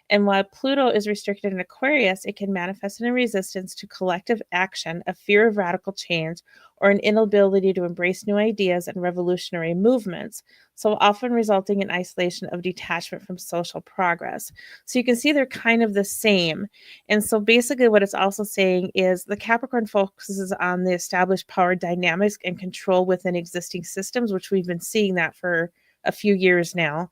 And while Pluto is restricted in Aquarius, it can manifest in a resistance to collective action, a fear of radical change, or an inability to embrace new ideas and revolutionary movements, so often resulting in isolation of detachment from social progress. So you can see they're kind of the same. And so basically what it's also saying is the Capricorn focuses on the established power dynamics and control within existing systems, which we've been seeing that for a few years now,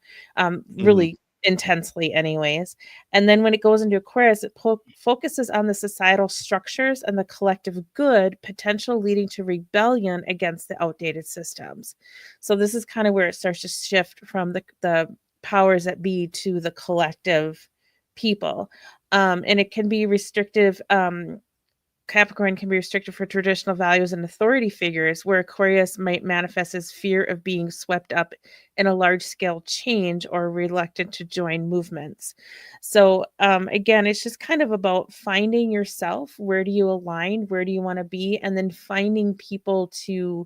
really intensely anyways. And then when it goes into Aquarius, it focuses on the societal structures and the collective good, potential leading to rebellion against the outdated systems. So this is kind of where it starts to shift from the powers that be to the collective people. And it can be restrictive. Capricorn can be restricted for traditional values and authority figures, where Aquarius might manifest as fear of being swept up in a large-scale change or reluctant to join movements. So again, it's just kind of about finding yourself. Where do you align? Where do you want to be? And then finding people to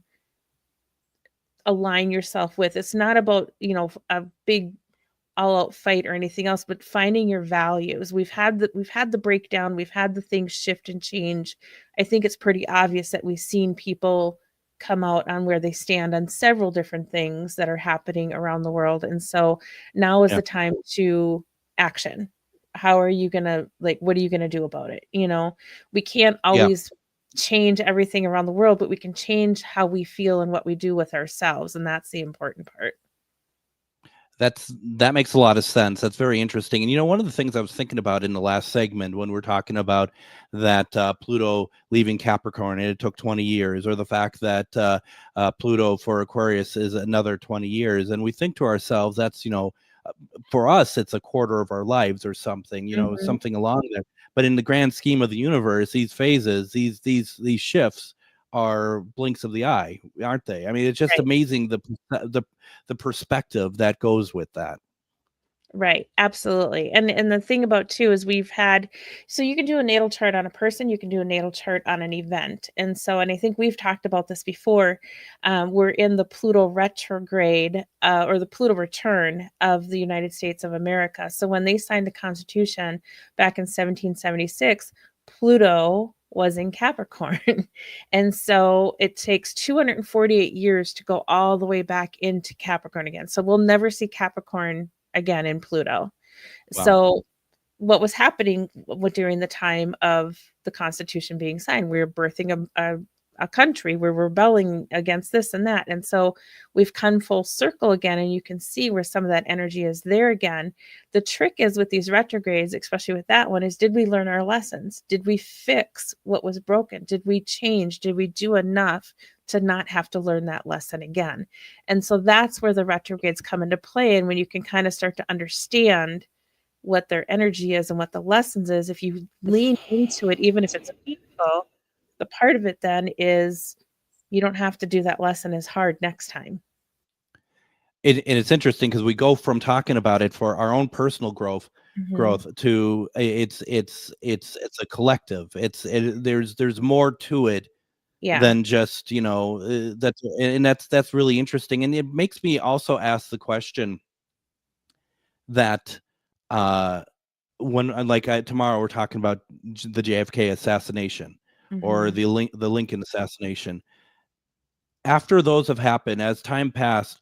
align yourself with. It's not about, a big all-out fight or anything else, but finding your values. We've had the breakdown, we've had the things shift and change. I think it's pretty obvious that we've seen people come out on where they stand on several different things that are happening around the world. And so now is the time to action. how are you gonna, like, what are you gonna do about it? We can't Yeah. always change everything around the world, but we can change how we feel and what we do with ourselves, and that's the important part. That makes a lot of sense. That's very interesting. And one of the things I was thinking about in the last segment when we're talking about that Pluto leaving Capricorn and it took 20 years, or the fact that Pluto for Aquarius is another 20 years, and we think to ourselves, that's for us it's a quarter of our lives or something, something along there. But in the grand scheme of the universe, these phases, these shifts are blinks of the eye, aren't they? I mean, it's just Right. amazing the perspective that goes with that. Right, absolutely. And the thing about too is so you can do a natal chart on a person, you can do a natal chart on an event. And I think we've talked about this before. We're in the Pluto retrograde or the Pluto return of the United States of America. So when they signed the Constitution back in 1776, Pluto was in Capricorn. And so it takes 248 years to go all the way back into Capricorn again. So we'll never see Capricorn again in Pluto. Wow. So what was happening during the time of the Constitution being signed, we were birthing a country, we're rebelling against this and that. And so we've come full circle again, and you can see where some of that energy is there again. The trick is with these retrogrades, especially with that one, is did we learn our lessons? Did we fix what was broken? Did we change? Did we do enough to not have to learn that lesson again? And so that's where the retrogrades come into play. And when you can kind of start to understand what their energy is and what the lessons is, if you lean into it, even if it's painful, the part of it then is you don't have to do that lesson as hard next time. And it's interesting because we go from talking about it for our own personal growth to it's a collective. There's more to it than just that's really interesting. And it makes me also ask the question that when tomorrow we're talking about the JFK assassination or the Lincoln assassination. After those have happened, as time passed,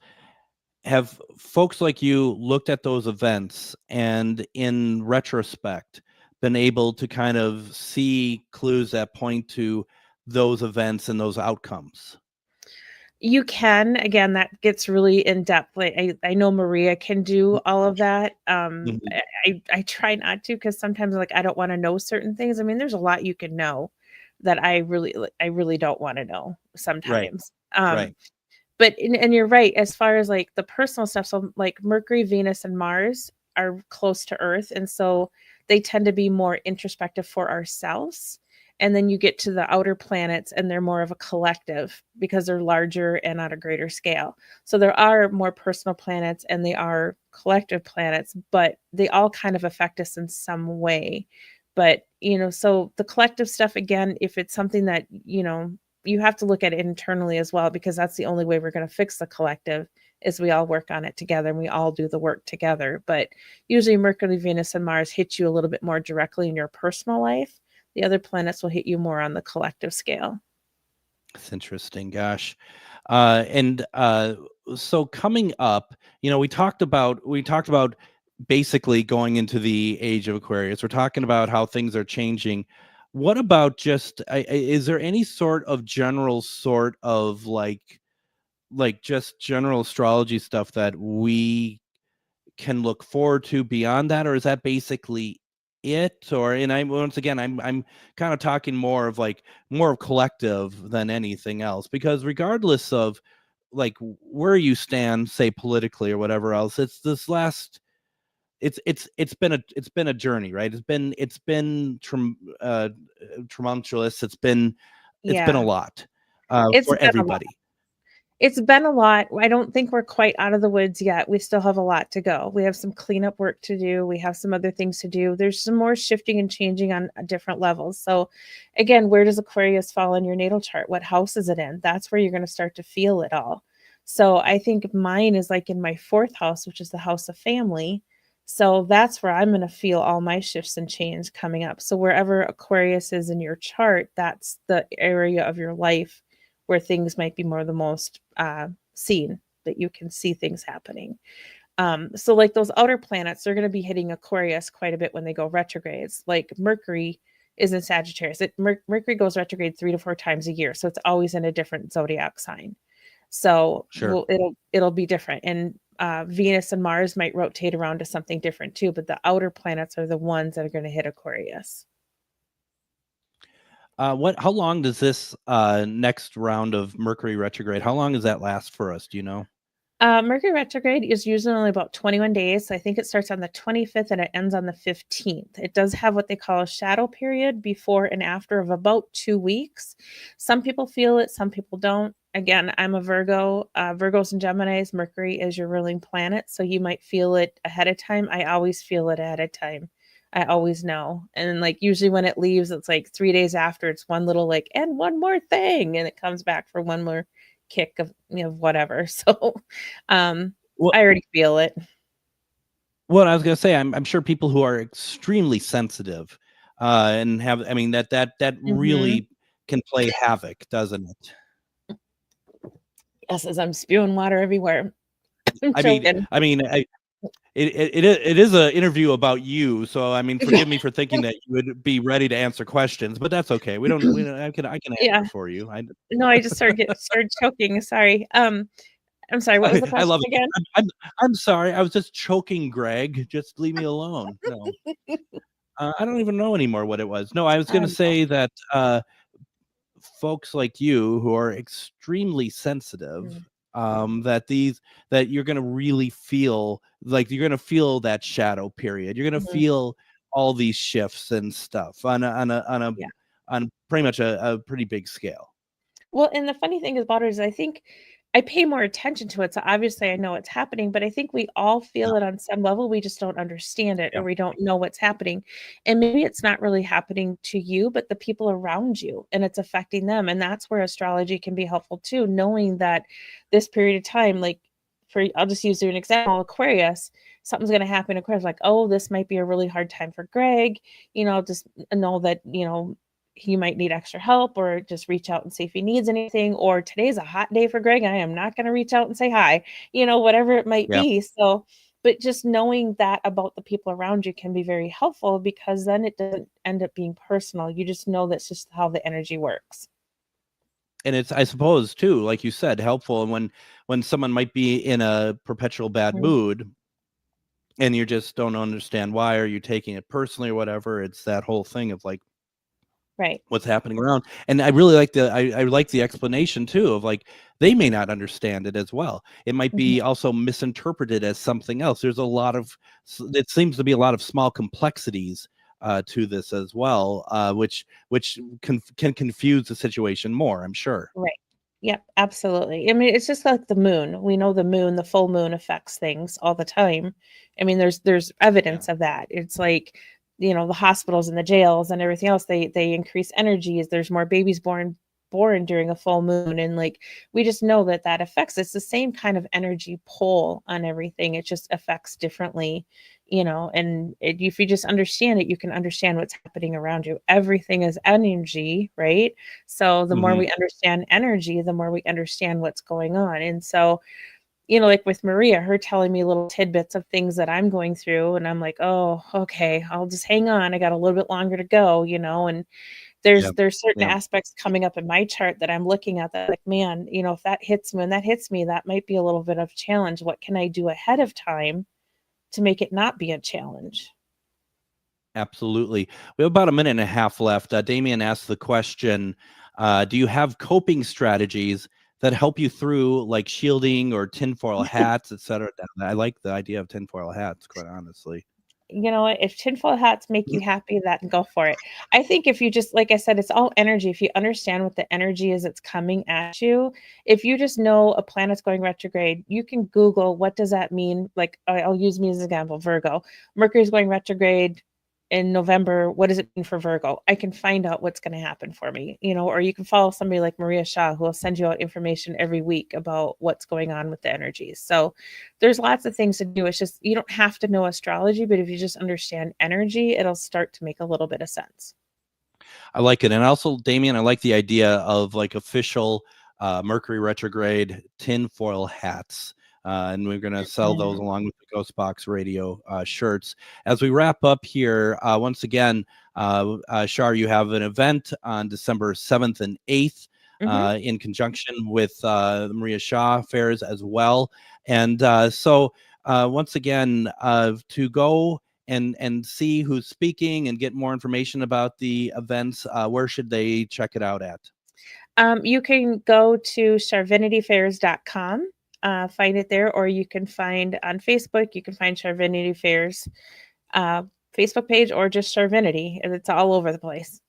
have folks like you looked at those events and in retrospect been able to kind of see clues that point to those events and those outcomes? You can. Again, that gets really in depth. Like I know Maria can do all of that. I try not to, because sometimes I don't want to know certain things. I mean, there's a lot you can know that I really don't want to know sometimes. Right. But and you're right, as far as like the personal stuff. So like Mercury, Venus, and Mars are close to Earth, and so they tend to be more introspective for ourselves. And then you get to the outer planets, and they're more of a collective because they're larger and on a greater scale. So there are more personal planets and they are collective planets, but they all kind of affect us in some way. But, so the collective stuff, again, if it's something that, you have to look at it internally as well, because that's the only way we're going to fix the collective is we all work on it together and we all do the work together. But usually Mercury, Venus, and Mars hit you a little bit more directly in your personal life. The other planets will hit you more on the collective scale. That's interesting. Gosh. So coming up, we talked about basically going into the age of Aquarius. We're talking about how things are changing. What about just, is there any sort of general just general astrology stuff that we can look forward to beyond that? Or is that basically it? I'm kind of talking more of collective than anything else, because regardless of where you stand, say politically or whatever else, it's been a journey, right? It's been tumultuous. It's been a lot for everybody. It's been a lot. I don't think we're quite out of the woods yet. We still have a lot to go. We have some cleanup work to do. We have some other things to do. There's some more shifting and changing on different levels. So again, where does Aquarius fall in your natal chart? What house is it in? That's where you're going to start to feel it all. So I think mine is in my 4th house, which is the house of family. So that's where I'm going to feel all my shifts and change coming up. So wherever Aquarius is in your chart, that's the area of your life where things might be the most seen, that you can see things happening. So like those outer planets, they're going to be hitting Aquarius quite a bit when they go retrogrades. Like Mercury is in Sagittarius. Mercury goes retrograde 3 to 4 times a year, so it's always in a different zodiac sign. So Sure. it'll be different, and Venus and Mars might rotate around to something different too. But the outer planets are the ones that are going to hit Aquarius. How long does this next round of Mercury retrograde? How long does that last for us? Do you know? Mercury retrograde is usually only about 21 days. So I think it starts on the 25th and it ends on the 15th. It does have what they call a shadow period before and after of about 2 weeks. Some people feel it, some people don't. Again, I'm a Virgo. Virgos and Geminis, Mercury is your ruling planet. So you might feel it ahead of time. I always feel it ahead of time. I always know. And like usually when it leaves, it's like 3 days after, it's one little like, and one more thing. And it comes back for one more kick of whatever. So Well, I already feel it. Well, I was going to say, I'm sure people who are extremely sensitive and have, I mean, that really can play havoc, doesn't it? Yes, as I'm spewing water everywhere. It is an interview about you, so I mean, forgive me for thinking that you would be ready to answer questions, but that's okay. We don't I can answer for you. No, I just started choking. Sorry. I'm sorry. What was the question I love it. again? I'm sorry. I was just choking, Greg. Just leave me alone. No. I don't even know anymore what it was. No, I was going to say that folks like you who are extremely sensitive, that you're going to really feel like you're going to feel that shadow period. You're going to feel all these shifts and stuff on pretty much a pretty big scale. Well, and the funny thing about it is I think I pay more attention to it. So obviously I know what's happening, but I think we all feel it on some level. We just don't understand it or we don't know what's happening. And maybe it's not really happening to you, but the people around you, and it's affecting them. And that's where astrology can be helpful too, knowing that this period of time, like I'll just use an example, Aquarius, something's going to happen in Aquarius, like, oh, this might be a really hard time for Greg, just know that, he might need extra help, or just reach out and see if he needs anything, or today's a hot day for Greg. I am not going to reach out and say hi, whatever it might be. So, but just knowing that about the people around you can be very helpful, because then it doesn't end up being personal. You just know that's just how the energy works. And it's, I suppose too, like you said, helpful. And when someone might be in a perpetual bad mood and you just don't understand why, or you taking it personally or whatever, it's that whole thing of like, right, what's happening around. And I really like I like the explanation too of like, they may not understand it as well. It might be also misinterpreted as something else. There's it seems to be a lot of small complexities to this as well, which can confuse the situation more, I'm sure. Right. Yep, absolutely. I mean, it's just like the moon. We know the full moon affects things all the time. I mean, there's evidence of that. It's like, the hospitals and the jails and everything else, they increase energies. There's more babies born during a full moon. And like, we just know that affects, it's the same kind of energy pull on everything. It just affects differently, and if you just understand it, you can understand what's happening around you. Everything is energy, right? So the more we understand energy, the more we understand what's going on. And so, like with Maria, her telling me little tidbits of things that I'm going through, and I'm like, oh, okay, I'll just hang on. I got a little bit longer to go, and there's certain aspects coming up in my chart that I'm looking at that, like, man, if that hits me, that might be a little bit of a challenge. What can I do ahead of time to make it not be a challenge? Absolutely. We have about a minute and a half left. Damien asked the question, do you have coping strategies that help you through, like shielding or tinfoil hats, etc.? I like the idea of tinfoil hats, quite honestly. You know what? If tinfoil hats make you happy, go for it. I think if you just, like I said, it's all energy. If you understand what the energy is that's coming at you, if you just know a planet's going retrograde, you can Google, what does that mean? Like, I'll use me as an example, Virgo. Mercury's going retrograde in November. What does it mean for Virgo? I can find out what's going to happen for me, or you can follow somebody like Maria Shah, who will send you out information every week about what's going on with the energies. So there's lots of things to do. It's just, you don't have to know astrology, but if you just understand energy, it'll start to make a little bit of sense. I like it. And also, Damien, I like the idea of like official Mercury retrograde tinfoil hats. and we're going to sell those along with the GhostBox Radio shirts. As we wrap up here, once again, Char, you have an event on December 7th and 8th in conjunction with the Maria Shaw fairs as well. And so once again, to go and see who's speaking and get more information about the events, where should they check it out at? You can go to charvinityfairs.com, find it there, or you can find on Facebook, you can find Charvinity Fairs Facebook page, or just Charvinity, and it's all over the place.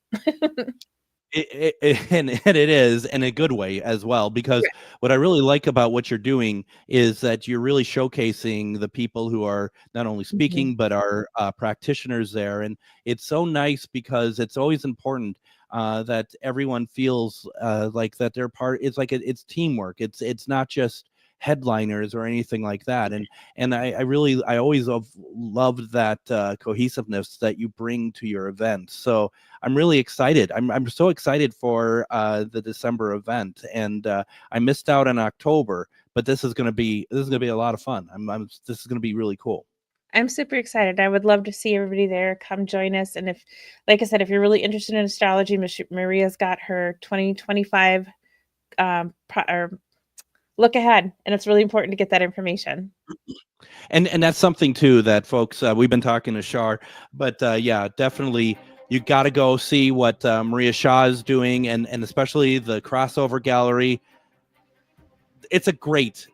And it is in a good way as well, because what I really like about what you're doing is that you're really showcasing the people who are not only speaking but are practitioners there, and it's so nice because it's always important that everyone feels like that they're part. It's like it's teamwork. It's not just headliners or anything like that, and I always have loved that cohesiveness that you bring to your event. So I'm really excited. I'm so excited for the December event, and I missed out on October, but this is gonna be a lot of fun. This is gonna be really cool. I'm super excited. I would love to see everybody there. Come join us. And if, like I said, if you're really interested in astrology, Maria's got her 2025 look ahead, and it's really important to get that information. And that's something too that folks, we've been talking to Char, but yeah, definitely you got to go see what Maria Shaw is doing, and especially the crossover gallery. It's a great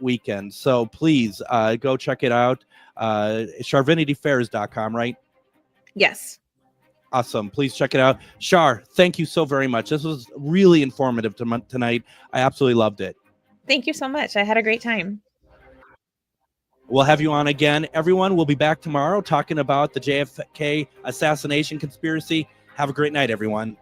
weekend. So please go check it out. Charvinityfairs.com, right? Yes. Awesome. Please check it out. Char, thank you so very much. This was really informative tonight. I absolutely loved it. Thank you so much. I had a great time. We'll have you on again. Everyone, we'll be back tomorrow talking about the JFK assassination conspiracy. Have a great night, everyone.